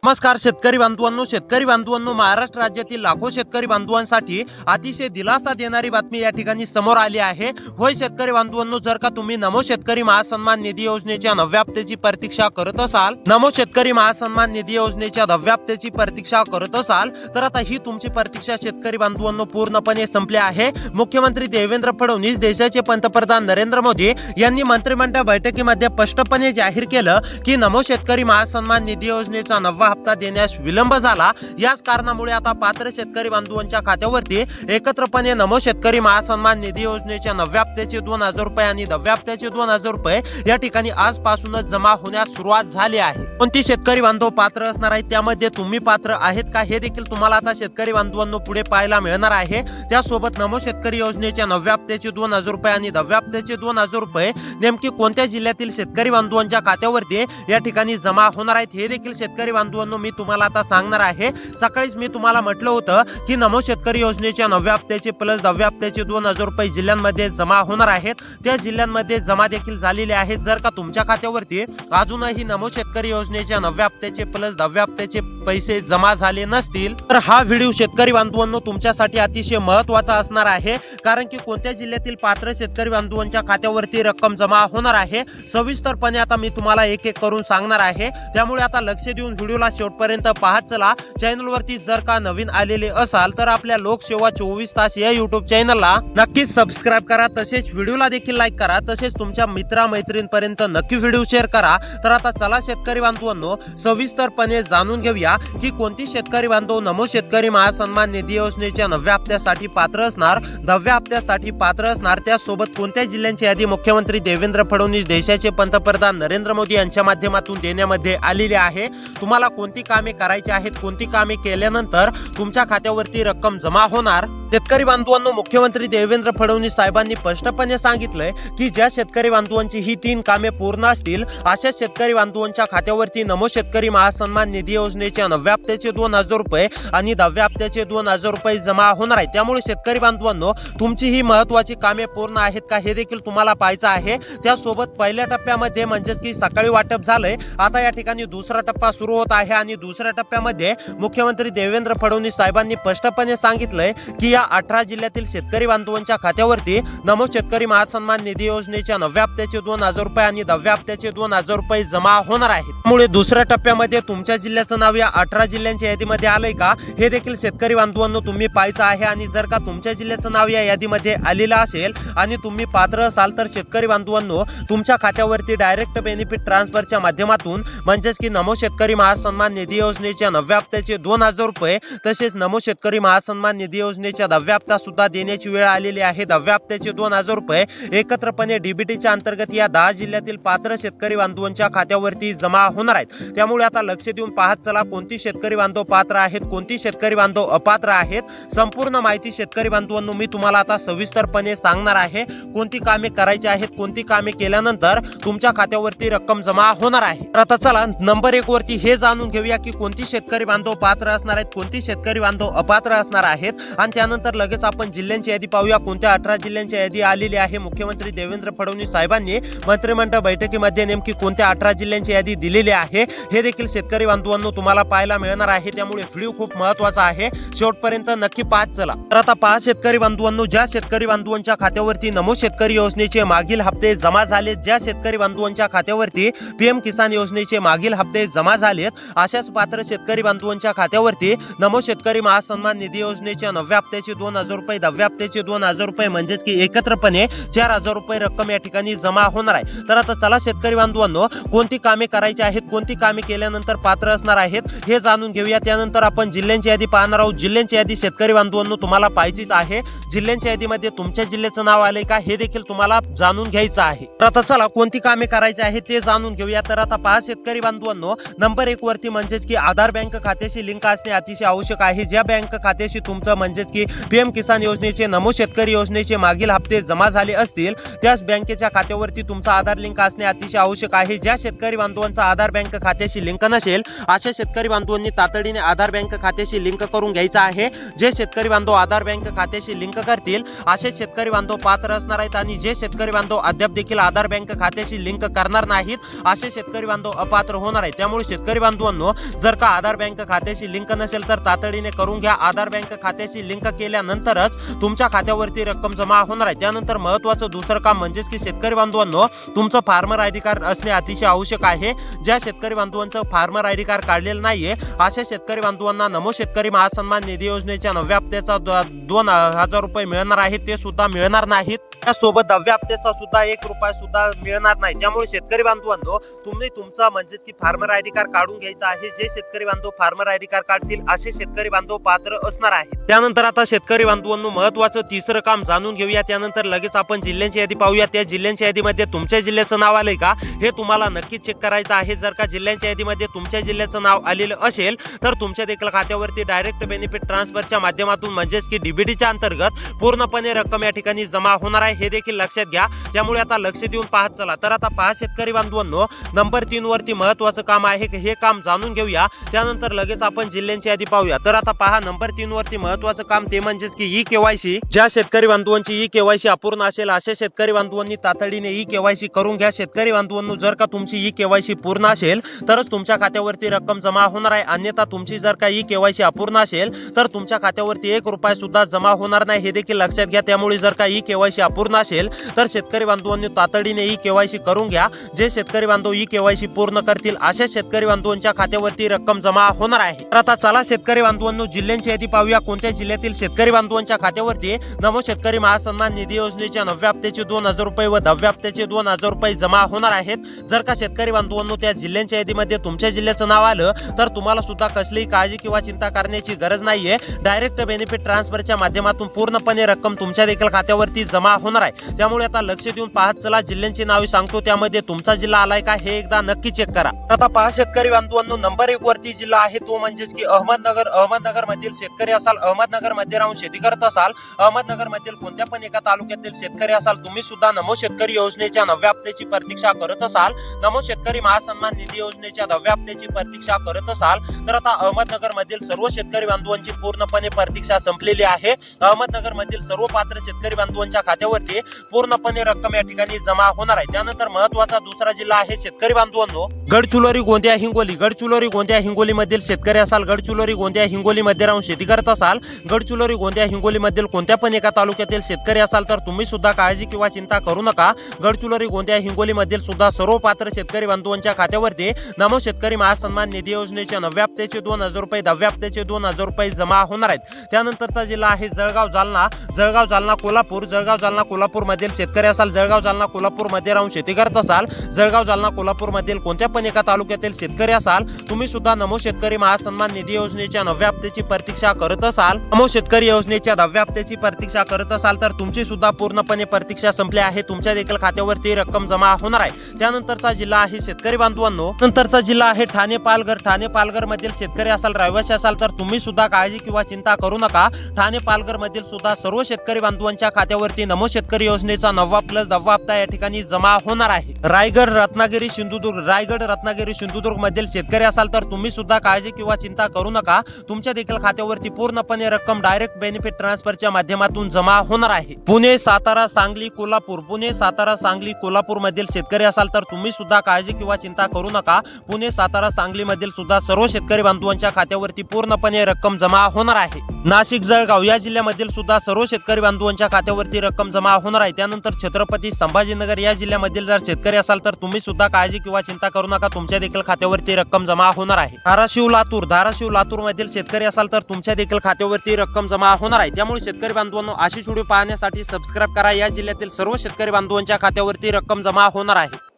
नमस्कार शेतकरी बांधवांनो, महाराष्ट्र राज्यातील लाखो शेतकरी बांधवांसाठी अतिशय दिलासा देणारी बातमी या ठिकाणी समोर आली आहे। होय शेतकरी बांधवांनो, जर का तुम्ही नमो शेतकरी महासन्मान निधी योजनेच्या 9व्या हप्त्याची प्रतीक्षा करत असाल, नमो शेतकरी महासन्मान निधी योजनेच्या 9व्या हप्त्याची प्रतीक्षा करत असाल, तर आता ही तुमची प्रतीक्षा शेतकरी बांधवांनो पूर्णपणे संपली आहे। मुख्यमंत्री देवेंद्र फडणवीस, देशाचे पंतप्रधान नरेंद्र मोदी यांनी मंत्रिमंडळ बैठकीमध्ये स्पष्टपणे जाहीर केलं की नमो शेतकरी महासन्मान निधी योजनेचा 9वा हप्ता देण्यास विलंब झाला। याच कारणामुळे आता पात्र शेतकरी बांधवांच्या खात्यावरती एकत्रपणे नमो शेतकरी महासन्मान निधी योजनेच्या 9व्या हप्त्याचे 2000 रुपये आणि 10व्या हप्त्याचे 2000 रुपये या ठिकाणी आजपासूनच जमा होण्यास सुरुवात झाली आहे। कोणती शेतकरी बांधव पात्र असणार आहेत, त्यामध्ये तुम्ही पात्र आहेत का, हे देखील तुम्हाला आता शेतकरी बांधवांनो पुढे पाहायला मिळणार आहे। त्यासोबत नमो शेतकरी योजनेच्या 9व्या हप्त्याचे 2000 रुपये आणि 10व्या हप्त्याचे 2000 रुपये नेमके कोणत्या जिल्ह्यातील शेतकरी बांधवांच्या खात्यावरती या ठिकाणी जमा होणार आहेत, हे देखील शेतकरी बांधवांनो मी तुम्हाला आता सांगणार आहे। सकाळीच मी तुम्हाला म्हटलं होतं की नमो शेतकरी योजनेच्या 9व्या हप्त्याचे प्लस 10व्या हप्त्याचे 2000 रुपये जिल्ह्यांमध्ये जमा होणार आहेत। त्या जिल्ह्यांमध्ये जमा देखील झालेले आहेत। जर का तुमच्या खात्यावरती अजूनही नमो शेतकरी योजनेच्या 9व्या हप्त्याचे प्लस 10व्या हप्त्याचे पैसे जमा झाले नसतील, तर हा व्हिडिओ शेतकरी बांधवांनो तुमच्यासाठी अतिशय महत्त्वाचा असणार आहे। कारण की कोणत्या जिल्ह्यातील पात्र शेतकरी बांधवांच्या खात्यावरती रक्कम जमा होणार आहे सविस्तरपणे आता मी तुम्हाला एक एक करून सांगणार आहे। त्यामुळे आता लक्ष देऊन व्हिडिओला शेवटपर्यंत पाहत चला। चॅनलवरती जर का नवीन आलेले असाल तर आपल्या लोकसेवा 24 तास या YouTube चॅनलला नक्कीच सबस्क्राइब करा, तसेच व्हिडिओला देखील लाईक करा, तसेच तुमच्या मित्र-मैत्रिणींपर्यंत नक्की व्हिडिओ शेअर करा। तर आता चला शेतकरी बांधवांनो सविस्तरपणे जाणून घेऊया की कोणती शेतकरी बांधव नमो शेतकरी महासन्मान निधी योजनेच्या 9व्या हप्त्यासाठी पात्र असणार, 10व्या हप्त्यासाठी पात्र असणार। त्यासोबत कोणत्या जिल्ह्यांची यादी मुख्यमंत्री देवेंद्र फडणवीस, देशाचे पंतप्रधान नरेंद्र मोदी यांच्या माध्यमातून देण्यामध्ये आलेली आहे। तुम्हाला कोणती कामे करायची आहेत, कोणती कामे केल्यानंतर तुमच्या खात्यावरती रक्कम जमा होणार। शेतकरी बांधवांनो, मुख्यमंत्री देवेंद्र फडणवीस साहेबांनी स्पष्टपणे सांगितलंय की ज्या शेतकरी बांधवांची ही 3 कामे पूर्ण असतील अशा शेतकरी बांधवांच्या खात्यावरती नमो शेतकरी महासन्मान निधी योजनेच्या 9व्या हप्त्याचे 2000 रुपये आणि 10व्या हप्त्याचे 2000 रुपये जमा होणार आहेत। त्यामुळे शेतकरी बांधवांनो तुमची ही महत्त्वाची कामे पूर्ण आहेत का हे देखील तुम्हाला पाहायचं आहे। त्यासोबत पहिल्या टप्प्यामध्ये म्हणजेच की सकाळी वाटप झालंय, आता या ठिकाणी दुसरा टप्पा सुरू होत आहे आणि दुसऱ्या टप्प्यामध्ये मुख्यमंत्री देवेंद्र फडणवीस साहेबांनी स्पष्टपणे सांगितलंय की या 18 जिल्ह्यातील शेतकरी बांधवांच्या खात्यावरती नमो शेतकरी महासन्मान निधी योजनेच्या 9व्या हप्त्याचे 2000 रुपये आणि 10व्या हप्त्याचे 2000 रुपये जमा होणार आहेत। त्यामुळे दुसऱ्या टप्प्यामध्ये तुमच्या जिल्ह्याचं नाव या 18 जिल्ह्यांच्या यादीमध्ये आलंय का हे देखील शेतकरी बांधवांनो तुम्ही पाहायचं आहे। आणि जर का तुमच्या जिल्ह्याचं नाव या यादीमध्ये आलेलं असेल आणि तुम्ही पात्र असाल तर शेतकरी बांधवांनो तुमच्या खात्यावरती डायरेक्ट बेनिफिट ट्रान्सफरच्या माध्यमातून म्हणजेच की नमो शेतकरी महासन्मान निधी योजनेच्या 9व्या हप्त्याचे 2000 रुपये तसेच नमो शेतकरी महासन्मान निधी योजनेच्या 10व्या हप्ता सुद्धा देण्याची वेळ आलेली आहे। 10व्या हप्त्याचे 2000 रुपये एकत्रपणे डीबीटीच्या अंतर्गत या 10 जिल्ह्यातील पात्र शेतकरी बांधवांच्या खात्यावरती जमा होणार आहेत। त्यामुळे आता लक्ष देऊन पाहत चला कोणती शेतकरी बांधव पात्र आहेत, कोणती शेतकरी बांधव अपात्र आहेत। संपूर्ण माहिती शेतकरी बांधवांनो मी तुम्हाला आता सविस्तरपणे सांगणार आहे। कोणती कामे करायची आहेत, कोणती कामे केल्यानंतर तुमच्या खात्यावरती रक्कम जमा होणार आहे। तर आता चला नंबर 1 वरती हे जाणून घेऊया की कोणती शेतकरी बांधव पात्र असणार आहेत, कोणती शेतकरी बांधव अपात्र असणार आहेत। आणि त्यानंतर लगेच आपण जिल्ह्यांची यादी पाहूया। कोणत्या 18 जिल्ह्यांची यादी आलेली आहे मुख्यमंत्री देवेंद्र फडणवीस साहेबांनी मंत्रिमंडळ बैठकीमध्ये नेमकी कोणत्या 18 जिल्ह्यांची यादी दिलेली आहे हे देखील शेतकरी बांधवांनो तुम्हाला पाहायला मिळणार आहे। त्यामुळे व्हिडिओ खूप महत्त्वाचा आहे, शेवटपर्यंत नक्की पाहत चला। तर आता पहा शेतकरी बांधवांनो, ज्या शेतकरी बांधवांच्या खात्यावरती नमो शेतकरी योजनेचे मागील हप्ते जमा झालेत, ज्या शेतकरी बांधवांच्या खात्यावरती पीएम किसान योजनेचे मागील हप्ते जमा झालेत, अशाच पात्र शेतकरी बांधवांच्या खात्यावरती नमो शेतकरी महासन्मान निधी योजनेच्या 9व्या हप्त्याचे 2000 रुपये, 10व्या हप्त्याचे 2000 रुपये म्हणजेच की एकत्रपणे 4000 रुपये रक्कम या ठिकाणी जमा होणार आहे। तर आता चला शेतकरी बांधवांनो कोणती कामे करायची आहेत, कोणती कामे केल्यानंतर पात्र असणार आहेत हे जाणून घेऊया। त्यानंतर आपण जिल्ह्यांची यादी पाहणार आहोत। जिल्ह्यांची यादी शेतकरी बांधवांनो तुम्हाला पाहायचीच आहे। जिल्ह्यांच्या यादीमध्ये तुमच्या जिल्ह्याचं नाव आलंय का हे देखील तुम्हाला जाणून घ्यायचं आहे। तर आता चला कोणती कामे करायची आहेत ते जाणून घेऊया। तर आता पहा शेतकरी बांधवांनो नंबर 1 वरती म्हणजेच की आधार बँक खात्याशी लिंक असणे अतिशय आवश्यक आहे। ज्या बँक खात्याशी तुमचं म्हणजेच की PM किसान योजनेचे, नमो शेतकरी योजनेचे मागील हप्ते जमा झाले असतील त्यास बँकेच्या खात्यावरती तुमचा आधार लिंक असणे अतिशय आवश्यक आहे. ज्या शेतकरी बांधवांचा आधार बँक खात्याशी लिंक नसेल अशा शेतकरी बांधवांनी तातडीने आधार बँक खात्याशी लिंक करून घ्यायचा आहे. जे शेतकरी बांधव आधार बँक खात्याशी लिंक करतील असे शेतकरी बांधव पात्र असणार आहेत आणि जे शेतकरी बांधव अद्याप देखील आधार बँक खात्याशी लिंक करणार नाहीत असे शेतकरी बांधव अपात्र होणार आहेत. त्यामुळे शेतकरी बांधवांनो, जर का आधार बँक खात्याशी लिंक नसेल तर तातडीने करून घ्या. आधार बँक खात्याशी लिंक केल्यानंतरच तुमच्या खात्यावरती रक्कम जमा होणार आहे. त्यानंतर महत्त्वाचं दुसरं काम म्हणजेच की शेतकरी बांधवांनो, तुमचं फार्मर आयडी कार्ड असणे अतिशय आवश्यक आहे. ज्या शेतकरी बांधवांचं फार्मर आयडी कार्ड काढलेलं नाहीये अशा शेतकरी बांधवांना नमो शेतकरी महासन्मान निधी योजनेच्या 9व्या हप्त्याचा 2,000 रुपये मिळणार आहेत, ते सुद्धा मिळणार नाहीत. त्यासोबत 10व्या हप्त्याचा सुद्धा 1 रुपया सुद्धा मिळणार नाही. त्यामुळे शेतकरी बांधवांनो, तुम्ही तुमचा म्हणजेच की फार्मर आयडी कार्ड काढून घ्यायचा आहे. जे शेतकरी बांधव फार्मर आयडी कार्ड काढतील असे शेतकरी बांधव पात्र असणार आहेत. त्यानंतर आता शेतकरी बांधवांनो, महत्त्वाचं तिसरं काम जाणून घेऊया. त्यानंतर लगेच आपण जिल्ह्यांची यादी पाहूया. त्या जिल्ह्यांच्या यादीमध्ये तुमच्या जिल्ह्याचं नाव आलंय का हे तुम्हाला नक्कीच चेक करायचं आहे. जर का जिल्ह्यांच्या यादीमध्ये तुमच्या जिल्ह्याचं नाव आलेलं असेल तर तुमच्या देखील खात्यावरती डायरेक्ट बेनिफिट ट्रान्सफरच्या माध्यमातून म्हणजेच की डीबीटीच्या अंतर्गत पूर्णपणे रक्कम या ठिकाणी जमा होणार आहे, हे देखील लक्षात घ्या. त्यामुळे आता लक्ष देऊन पाहत चला. तर आता पहा शेतकरी बांधवांनो, नंबर 3 वरती महत्त्वाचं काम आहे, हे काम जाणून घेऊया. त्यानंतर लगेच आपण जिल्ह्यांची यादी पाहूया. तर आता पहा नंबर 3 वरती महत्त्वाचं काम ते म्हणजेच की ई-केवायसी. ज्या शेतकरी बांधवांची ई-केवायसी अपूर्ण असेल अशा शेतकरी बांधवांनी तातडीने ई-केवायसी करून घ्या. शेतकरी बांधवांनो, जर का तुमची ई-केवायसी पूर्ण असेल तरच तुमच्या खात्यावरती रक्कम जमा होणार आहे. अन्यथा तुमची जर का ई-केवायसी अपूर्ण असेल तर तुमच्या खात्यावरती 1 रुपया सुद्धा जमा होणार नाही, हे देखील लक्षात घ्या. त्यामुळे जर का ई-केवायसी अपूर्ण असेल तर शेतकरी बांधवांनी तातडीने ई-केवायसी करून घ्या. जे शेतकरी बांधव ई-केवायसी पूर्ण करतील अशा शेतकरी बांधवांच्या खात्यावरती रक्कम जमा होणार आहे. तर आता चला शेतकरी बांधवांनो, जिल्ह्यांची यादी पाहूया. कोणत्या जिल्ह्यातील शेतकरी बांधवांच्या खात्यावरती नमो शेतकरी महासन्मान निधी योजनेच्या 9व्या हप्त्याचे 2,000 रुपये व 10व्या हप्त्याचे 2,000 रुपये जमा होणार आहेत. जर का शेतकरी बांधवांनो त्या जिल्ह्यांच्या यादीमध्ये तुमच्या जिल्ह्याचं नाव आलं तर तुम्हाला सुद्धा कसलीही काळजी किंवा चिंता करण्याची गरज नाहीये. डायरेक्ट बेनिफिट ट्रान्सफरच्या माध्यमातून पूर्णपणे रक्कम तुमच्या देखील खात्यावरती जमा होणार आहे. त्यामुळे आता लक्ष देऊन पाहत चला. जिल्ह्यांची नावे सांगतो, त्यामध्ये तुमचा जिल्हा आलाय का हे एकदा नक्की चेक करा. आता पहा शेतकरी बांधवांनो, नंबर 1 वरती जिल्हा आहे तो म्हणजेच की अहमदनगर. अहमदनगर मधील शेतकरी असाल, अहमदनगर मध्ये राहून शेती करत असाल, अहमदनगर मधील कोणत्या पण एका तालुक्यातील शेतकरी असाल, तुम्ही सुद्धा नमो शेतकरी योजनेच्या 9व्या हप्त्याची प्रतीक्षा करत असाल, नमो शेतकरी महासन्मान निधी योजनेच्या 9व्या हप्त्याची प्रतीक्षा करत असाल तर आता अहमदनगर मधील सर्व शेतकरी बांधवांची पूर्णपणे प्रतीक्षा संपलेली आहे. अहमदनगर मधील सर्व पात्र शेतकरी बांधवांच्या खात्यावरती पूर्णपणे रक्कम या ठिकाणी जमा होणार आहे. त्यानंतर महत्त्वाचा दुसरा जिल्हा आहे शेतकरी बांधवांनो, गडचिरोली, गोंदिया, हिंगोली. गडचिरोली, गोंदिया, हिंगोली मधील शेतकरी असाल, गडचिरोली, गोंदिया, हिंगोली मध्ये राहून शेती करत असाल, गडचिरोली, गोंदिया, हिंगोली मधील कोणत्या पण एका तालुक्यातील शेतकरी असाल तर तुम्ही सुद्धा काळजी किंवा चिंता करू नका. गडचिरोली, गोंदिया, हिंगोली मधील सुद्धा सर्व पात्र शेतकरी बांधवांच्या खात्यावरती नमो शेतकरी महासन्मान निधी योजनेच्या 9व्या हप्त्याचे 2,000 रुपये, 10व्या हप्त्याचे 2,000 रुपये जमा होणार आहेत. त्यानंतरचा जिल्हा आहे जळगाव, जालना. जळगाव, जालना, कोल्हापूर. जळगाव, जालना, कोल्हापूर मधील शेतकरी असाल, जळगाव, जालना, कोल्हापूर मध्ये राहून शेती करत असाल, जळगाव, जालना, कोल्हापूर मधील कोणत्या पण एका तालुक्यातील शेतकरी असाल, तुम्ही सुद्धा नमो शेतकरी महासन्मान निधी योजनेच्या 9व्या हप्त्याची प्रतीक्षा करत असाल, नमो शेतकरी योजनेच्या 10व्या हप्त्याची प्रतीक्षा करत असाल तर तुमची सुद्धा पूर्णपणे प्रतीक्षा संपली आहे. तुमच्या देखील खात्यावरती रक्कम जमा होणार आहे. त्यानंतरचा जिल्हा आहे शेतकरी बांधवांनो, नंतरचा जिल्हा आहे ठाणे, पालघर. ठाणे, पालघर मधील शेतकरी असाल, रहिवासी असाल तर तुम्ही सुद्धा काळजी किंवा चिंता करू नका. ठाणे, पालघर मधील सुद्धा सर्व शेतकरी बांधवांच्या खात्यावरती नमो शेतकरी योजनेचा 9वा प्लस 10वा हप्ता या ठिकाणी जमा होणार आहे. रायगड, रत्नागिरी, सिंधुदुर्ग. रायगड, रत्नागिरी, सिंधुदुर्ग मधील शेतकरी असाल तर तुम्ही सुद्धा काळजी किंवा चिंता करू नका. तुमच्या देखील खात्यावरती पूर्णपणे रक्कम डायरेक्ट बेनिफिट ट्रान्सफरच्या माध्यमातून जमा होणार आहे. पुणे, सातारा, सांगली, कोल्हापूर. पुणे, सातारा, सांगली, कोल्हापूर मधील शेतकरी असाल तर तुम्ही सुद्धा काळजी किंवा चिंता करू नका. पुणे, सातारा, सांगली मधील सुद्धा सर्व शेतकरी बांधवांच्या खात्यावरती पूर्णपणे रक्कम जमा होणार आहे. नाशिक, जळगाव या जिल्ह्यामधील सुद्धा सर्व शेतकरी बांधवांच्या खात्यावरती रक्कम जमा होणार आहे. त्यानंतर छत्रपती संभाजीनगर या जिल्ह्यामधील जर शेतकरी असाल तर तुम्ही सुद्धा काळजी किंवा चिंता करू नका. तुमच्या देखील खात्यावरती रक्कम जमा होणार आहे. धाराशिव, लातूर. धाराशिव, लातूर मधील शेतकरी असाल तर तुमच्या देखील खात्यावरती रक्कम जमा होणार आहे. त्यामुळे शेतकरी बांधवांनो, अशी व्हिडिओ पाहण्यासाठी सबस्क्राईब करा. या जिल्ह्यातील सर्व शेतकरी बांधवांच्या खात्यावरती रक्कम जमा होणार आहे.